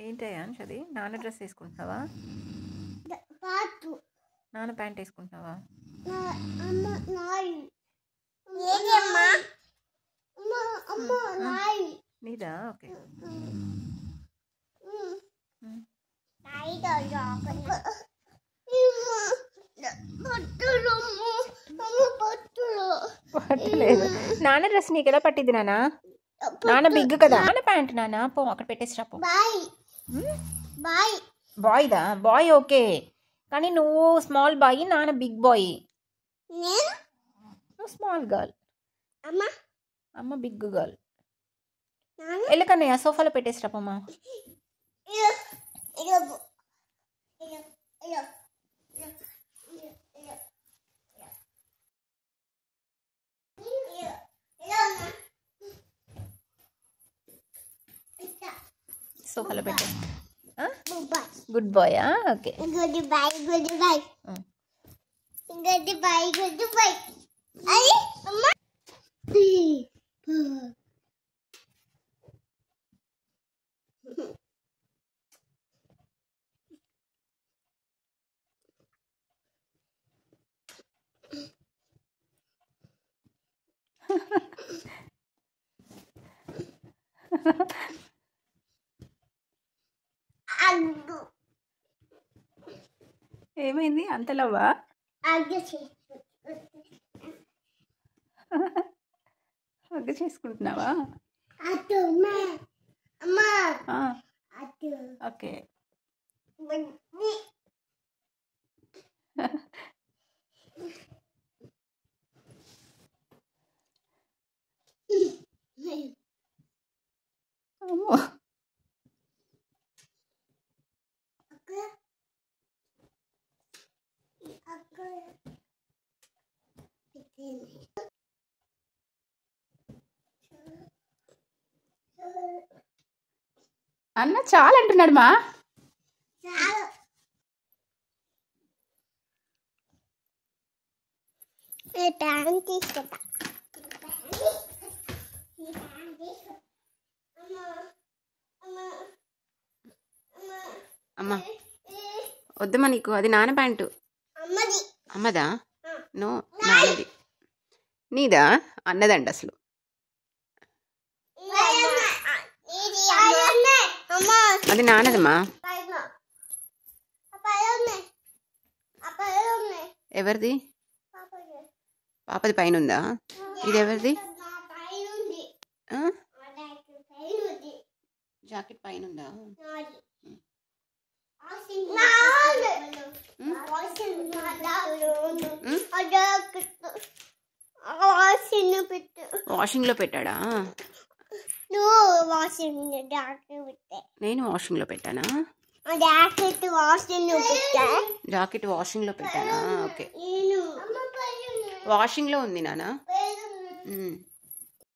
ఏంటయ్యా అది? నాన్న డ్రెస్ వేసుకుంటున్నావా? నాన్న ప్యాంట్ వేసుకుంటున్నావా? నీదా? ఓకే. పట్టలేదు. నాన్న డ్రెస్ నీకు ఎలా పట్టింది నాన్న? నాన్న బిగ్ కదా. నాన్న ప్యాంట్ నాన్న పో అక్కడ పెట్టేసిరా పో. బాయ్దా? బాయ్ ఓకే, కానీ నువ్వు స్మాల్ బాయ్, నాన్న బిగ్ బాయ్. నువ్వు స్మాల్ గర్ల్, అమ్మ బిగ్ గర్ల్. ఎల్లకన్నయ్య సోఫాలో పెట్టేసిరా పోమ్మా. సోఫాలో పెట్టే. గుడ్ బాయా? ఓకే. ఏమైంది అంతలోవా? హగ్ చేసుకుంటున్నావా? ఓకే. అమ్మో. అన్న చాలా అంటున్నాడు మా. అమ్మా వద్దమ్మా, నీకు అది నాన్న ప్యాంటు. అమ్మదా? నో, నాన్నది. నీదా? అన్నదండి అసలు. అది నాన్నదమ్మా. ఎవరిది? పాపది పైన ఉందా? ఇది ఎవరిది? జాకెట్ పైన ఉందా? వాషింగ్ లో పెట్టాడా? నేను వాషింగ్ లో పెట్టానా? జాకెట్ వాషింగ్ లో పెట్టానా? ఓకే, వాషింగ్ లో ఉంది నాన్న.